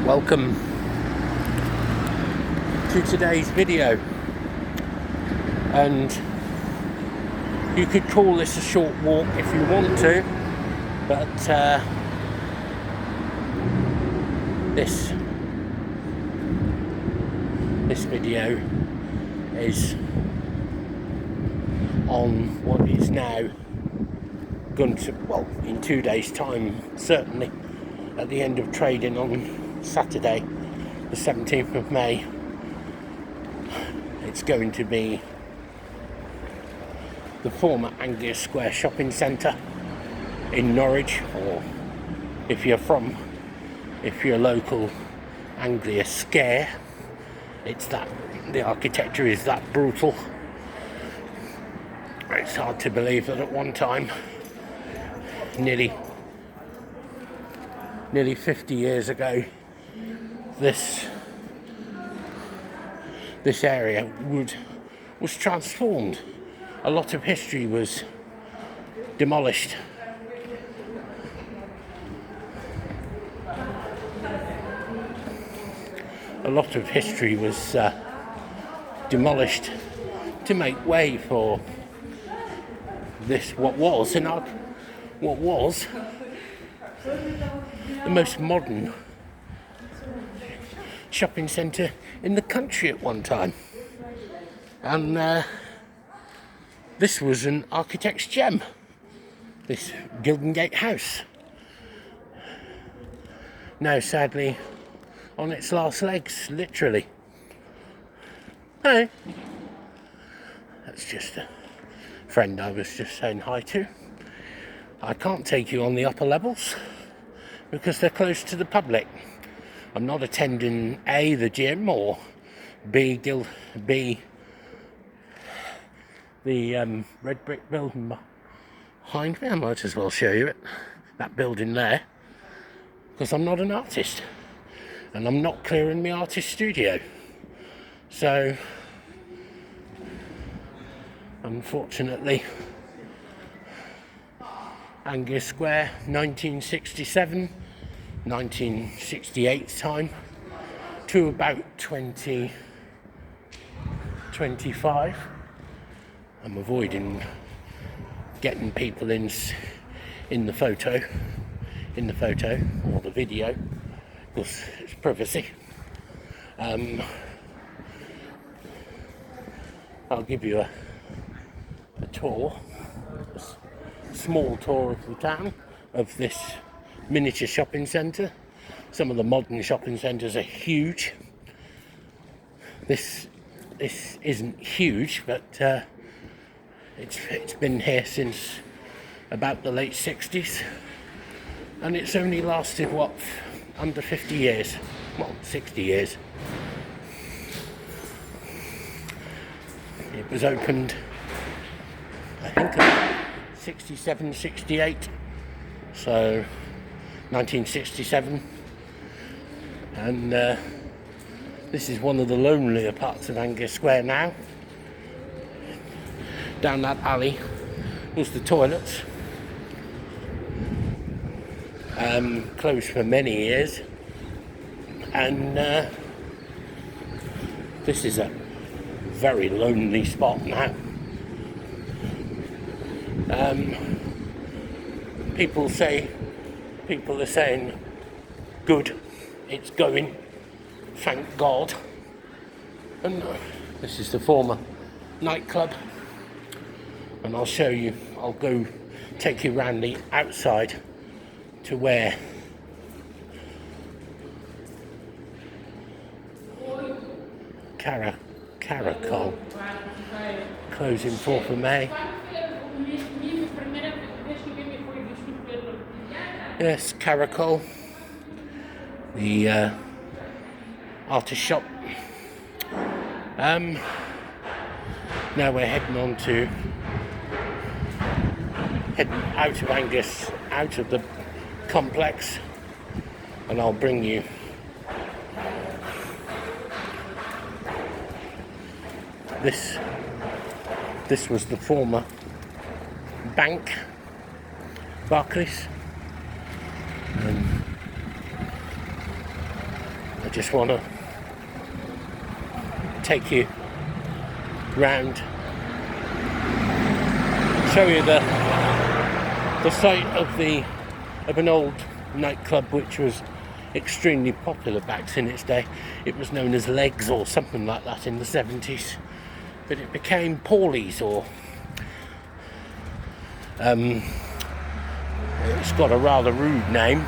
Welcome to today's video, and you could call this a short walk if you want to, but this video is on what is now going to, well, in 2 days time, certainly at the end of trading on Saturday the 17th of May, it's going to be the former Anglia Square shopping centre in Norwich, or if you're local, Anglia Square. It's that, the architecture is that brutal. It's hard to believe that at one time, nearly 50 years ago, this area was transformed. A lot of history was demolished. A lot of history was demolished to make way for this, what was the most modern shopping centre in the country at one time. And this was an architect's gem, this Gilding Gate house. Now sadly on its last legs, literally. Hey, that's just a friend I was just saying hi to. I can't take you on the upper levels because they're closed to the public. I'm not attending A, the gym, or B, the red brick building behind me. I might as well show you it, that building there, because I'm not an artist and I'm not clearing my artist studio. So unfortunately, Anglia Square, 1967, 1968 time to about 2025. I'm avoiding getting people in the photo or the video because it's privacy. I'll give you a tour, a small tour of the town, of this miniature shopping centre. Some of the modern shopping centres are huge. This isn't huge, but it's been here since about the late 60s, and it's only lasted under 50 years, well, 60 years. It was opened, I think, 67, 68, so 1967, and this is one of the lonelier parts of Anglia Square now. Down that alley was the toilets, closed for many years, and this is a very lonely spot now. People are saying, good, it's going, thank God. And this is the former nightclub, and I'll show you, I'll go take you around the outside to where Caracol, closing 4th of May. Yes, Caracol, the artist shop. Now we're heading out of Angus, out of the complex, and I'll bring you this was the former bank, Barclays, and just want to take you round, show you the site of an old nightclub which was extremely popular back in its day. It was known as Legs or something like that in the 70s, but it became Paulies, or it's got a rather rude name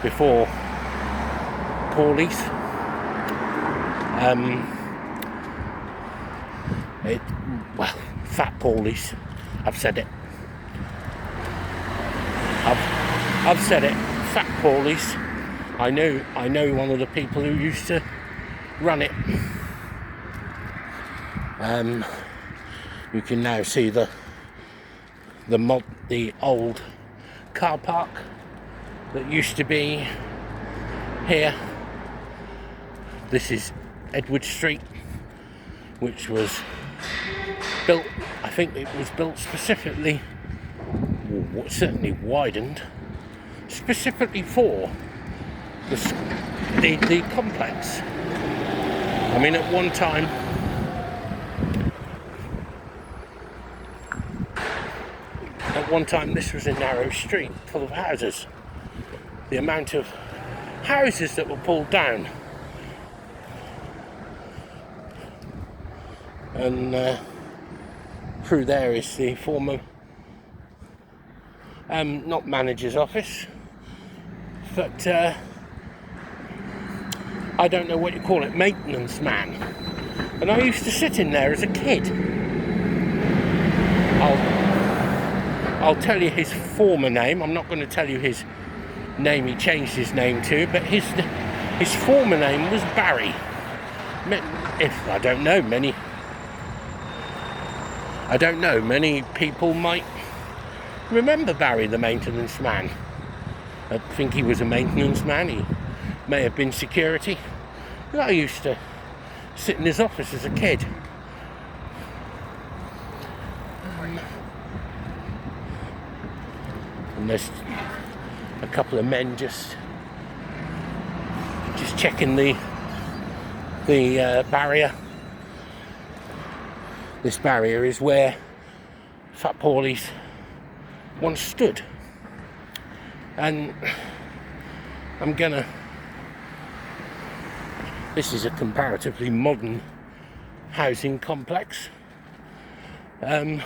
before Paulies. Fat Paulies. I've said it. I've said it. Fat Paulies. I know one of the people who used to run it. You can now see the old car park that used to be here. This is Edward Street, which was built, I think it was built specifically, or certainly widened, specifically for the complex. I mean, at one time this was a narrow street full of houses. The amount of houses that were pulled down, and through there is the former not manager's office, but I don't know what you call it, maintenance man. And I used to sit in there as a kid. I'll tell you his former name. I'm not going to tell you his name he changed his name to, but his former name was Barry. I don't know, many people might remember Barry the maintenance man. I think he was a maintenance man. He may have been security. I used to sit in his office as a kid. And there's a couple of men just checking the barrier. This barrier is where Fat Paulies once stood, and this is a comparatively modern housing complex. Let's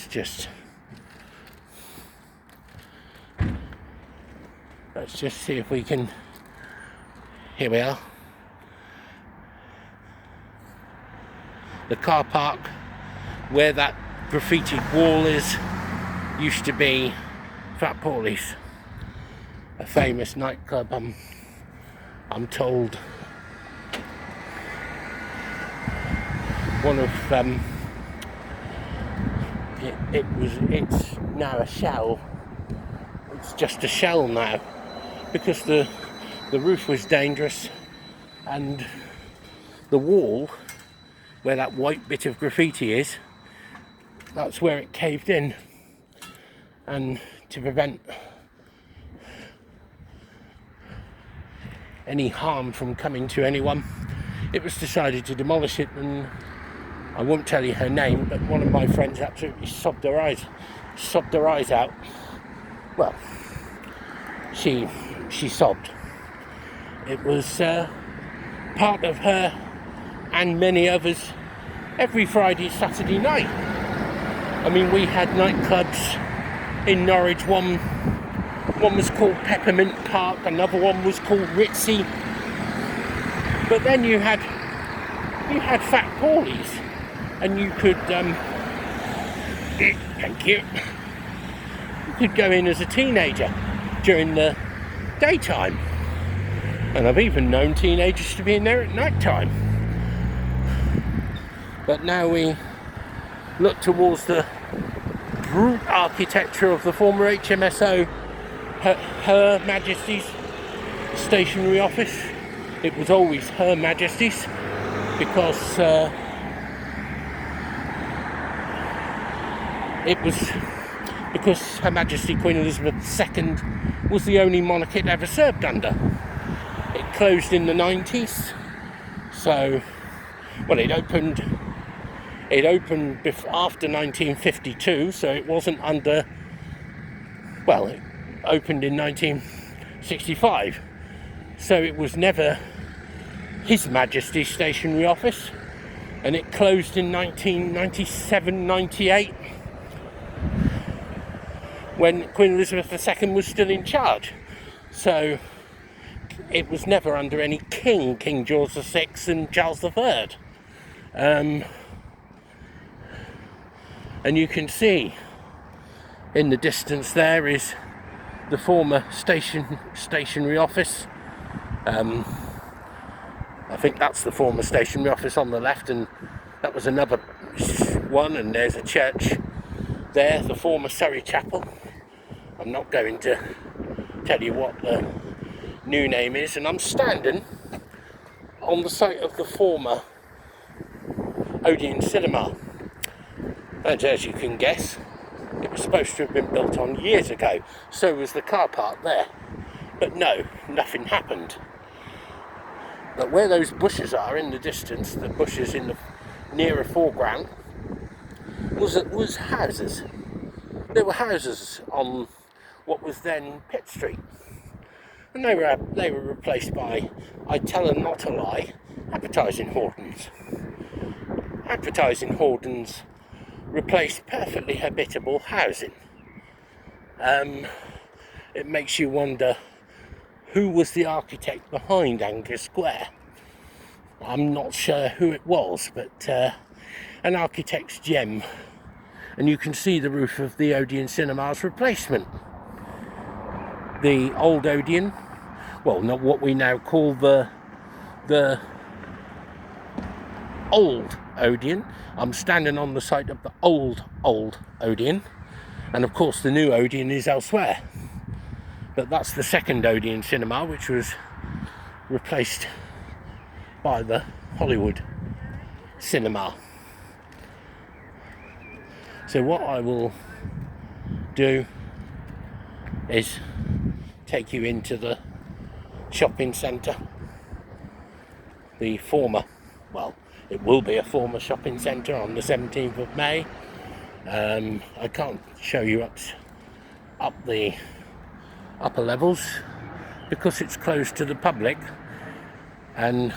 just see if we can. Here we are. The car park where that graffitied wall is used to be Fat Paulies, a famous nightclub. I'm told one of it's now a shell. It's just a shell now because the roof was dangerous, and the wall where that white bit of graffiti is, that's where it caved in, and to prevent any harm from coming to anyone, it was decided to demolish it. And I won't tell you her name, but one of my friends absolutely sobbed her eyes out. Well, she sobbed. It was part of her and many others every Friday, Saturday night. I mean, we had nightclubs in Norwich. One was called Peppermint Park, another one was called Ritzy. But then you had Fat Paulies, and you could thank you. You could go in as a teenager during the daytime, and I've even known teenagers to be in there at night time. But now we look towards the brute architecture of the former HMSO, Her Majesty's stationery office. It was always Her Majesty's because it was because Her Majesty Queen Elizabeth II was the only monarch it ever served under. It closed in the 90s, so, well, it opened after 1952, so it wasn't under, well, it opened in 1965, so it was never His Majesty's stationery office, and it closed in 1997-98 when Queen Elizabeth II was still in charge. So it was never under any king, King George VI and Charles III. And you can see in the distance there is the former stationery office. I think that's the former stationery office on the left, and that was another one, and there's a church there, the former Surrey Chapel. I'm not going to tell you what the new name is, and I'm standing on the site of the former Odeon Cinema, and as you can guess, it was supposed to have been built on years ago. So was the car park there, but no, nothing happened. But where those bushes are in the distance, the bushes in the nearer foreground, was houses. There were houses on what was then Pitt Street, and they were replaced by, I tell her not a lie, advertising hoardings. Advertising hoardings replaced perfectly habitable housing. It makes you wonder who was the architect behind Anglia Square. I'm not sure who it was, but an architect's gem. And you can see the roof of the Odeon Cinema's replacement. The old Odeon, well, not what we now call the old Odeon. I'm standing on the site of the old Odeon, and of course the new Odeon is elsewhere. But that's the second Odeon Cinema, which was replaced by the Hollywood Cinema. So what I will do is take you into the shopping centre, the former, well, it will be a former shopping centre on the 17th of May. I can't show you up the upper levels because it's closed to the public, and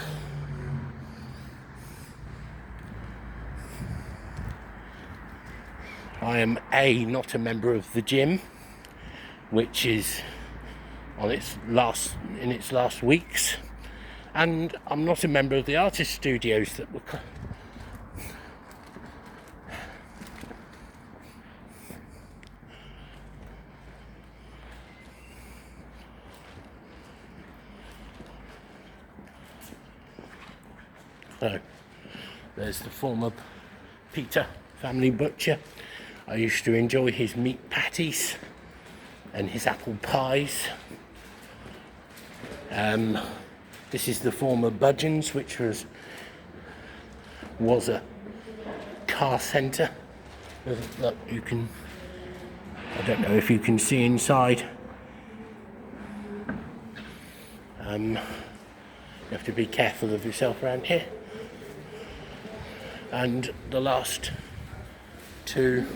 I am not a member of the gym, which is in its last weeks, and I'm not a member of the artist studios that were so there's the former Peter family butcher. I used to enjoy his meat patties and his apple pies. This is the former Budgeons, which was a car centre. Look, you can, I don't know if you can see inside. You have to be careful of yourself around here. And the last two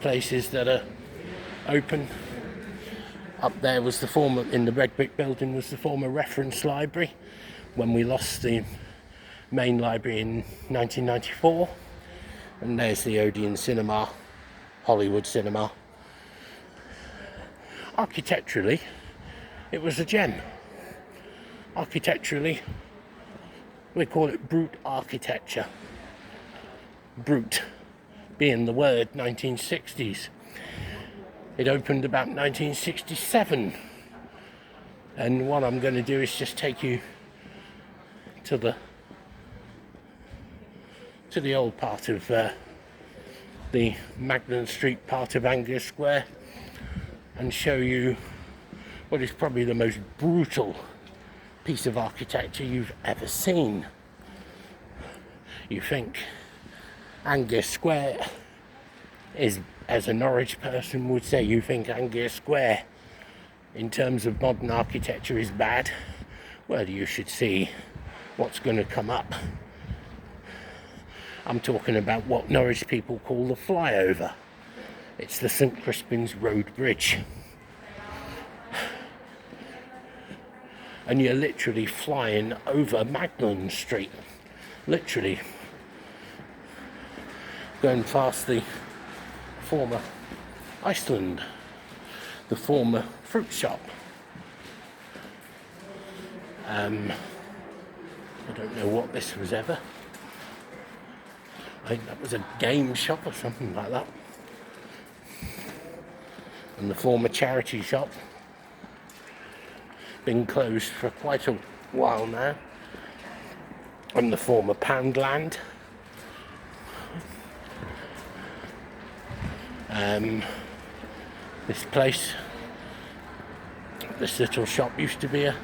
places that are open, up there was the former, in the red brick building, was the former reference library when we lost the main library in 1994, and there's the Odeon Cinema, Hollywood Cinema. Architecturally, it was a gem. Architecturally, we call it brute architecture. Brute being the word, 1960s. It opened about 1967. And what I'm going to do is just take you to the old part of the Magdalen Street part of Anglia Square, and show you what is probably the most brutal piece of architecture you've ever seen. You think Anglia Square is, as a Norwich person would say, you think Anglia Square in terms of modern architecture is bad, well, you should see what's going to come up. I'm talking about what Norwich people call the flyover. It's the St Crispin's Road Bridge. And you're literally flying over Magdalen Street. Literally. Going past the former Iceland, the former fruit shop. I don't know what this was ever. I think that was a game shop or something like that. And the former charity shop. Been closed for quite a while now. And the former Poundland. This place, this little shop used to be a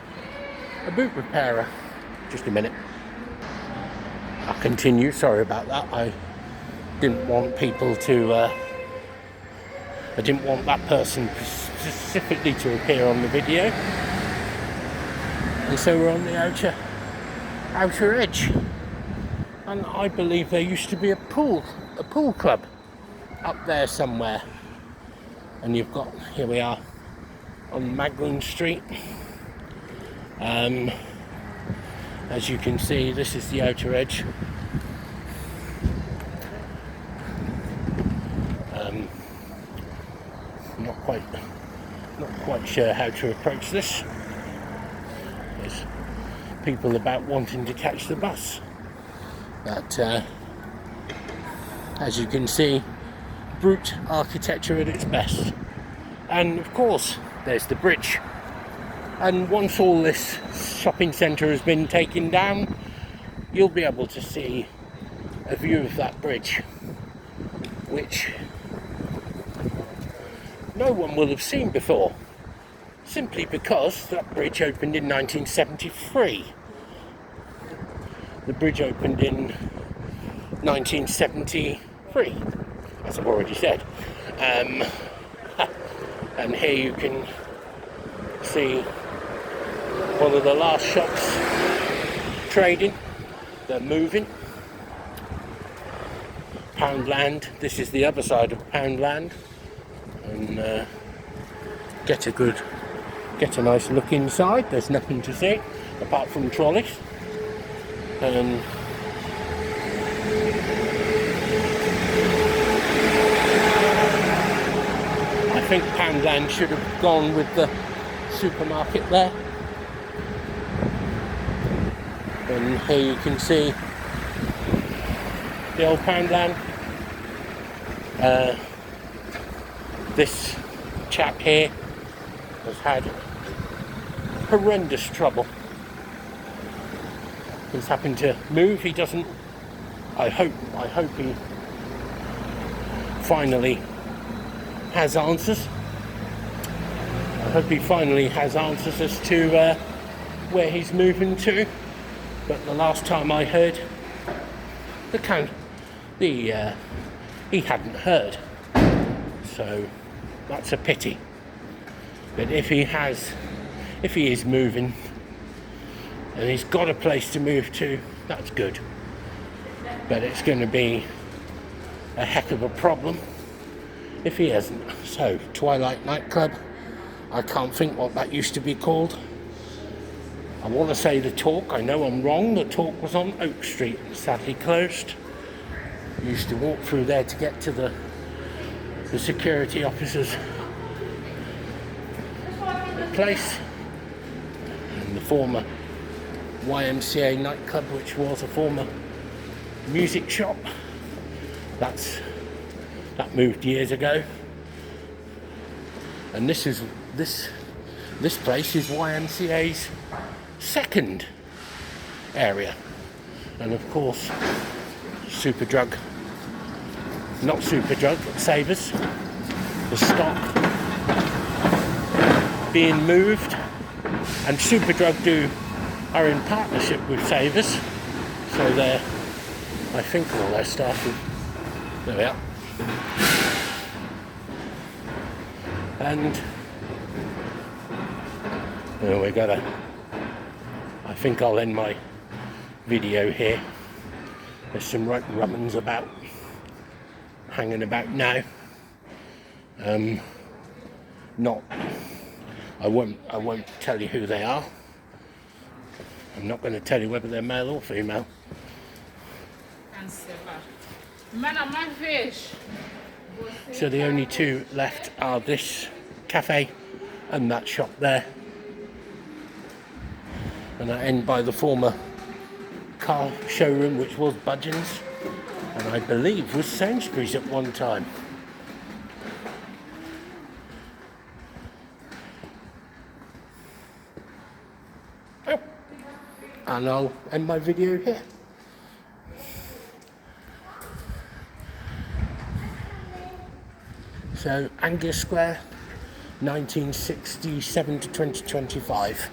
boot repairer. Just a minute. I'll continue, sorry about that. I didn't want people to, I didn't want that person specifically to appear on the video. And so we're on the outer edge. And I believe there used to be a pool club up there somewhere. And you've got, here we are on Magdalen Street. As you can see, this is the outer edge. Not quite sure how to approach this. There's people about wanting to catch the bus, but as you can see, brute architecture at its best. And of course, there's the bridge. And once all this shopping centre has been taken down, you'll be able to see a view of that bridge, which no one will have seen before, simply because that bridge opened in 1973. The bridge opened in 1973, as I've already said. And here you can see one of the last shops trading. They're moving. Poundland, this is the other side of Poundland. And get a nice look inside. There's nothing to see apart from trolleys. And I think Poundland should have gone with the supermarket there. And here you can see the old Poundland. This chap here has had horrendous trouble. He's having to move. He doesn't. I hope he finally has answers. I hope he finally has answers as to where he's moving to. But the last time I heard, he hadn't heard. So that's a pity. But if he is moving and he's got a place to move to, that's good. But it's going to be a heck of a problem if he hasn't. So, Twilight nightclub, I can't think what that used to be called. I want to say the Talk, I know I'm wrong. The Talk was on Oak Street, sadly closed. I used to walk through there to get to the security officers' place. And the former YMCA nightclub, which was a former music shop, that moved years ago. And this place is YMCA's second area. And of course, not Superdrug, but Savers, the stock being moved, and Superdrug are in partnership with Savers, so I think all their staff there we are. And I think I'll end my video here. There's some right rummins about, hanging about now. I won't tell you who they are. I'm not going to tell you whether they're male or female. So the only two left are this cafe and that shop there. And I end by the former car showroom, which was Budgeon's, and I believe was Sainsbury's at one time. And I'll end my video here. So Anglia Square, 1967 to 2025.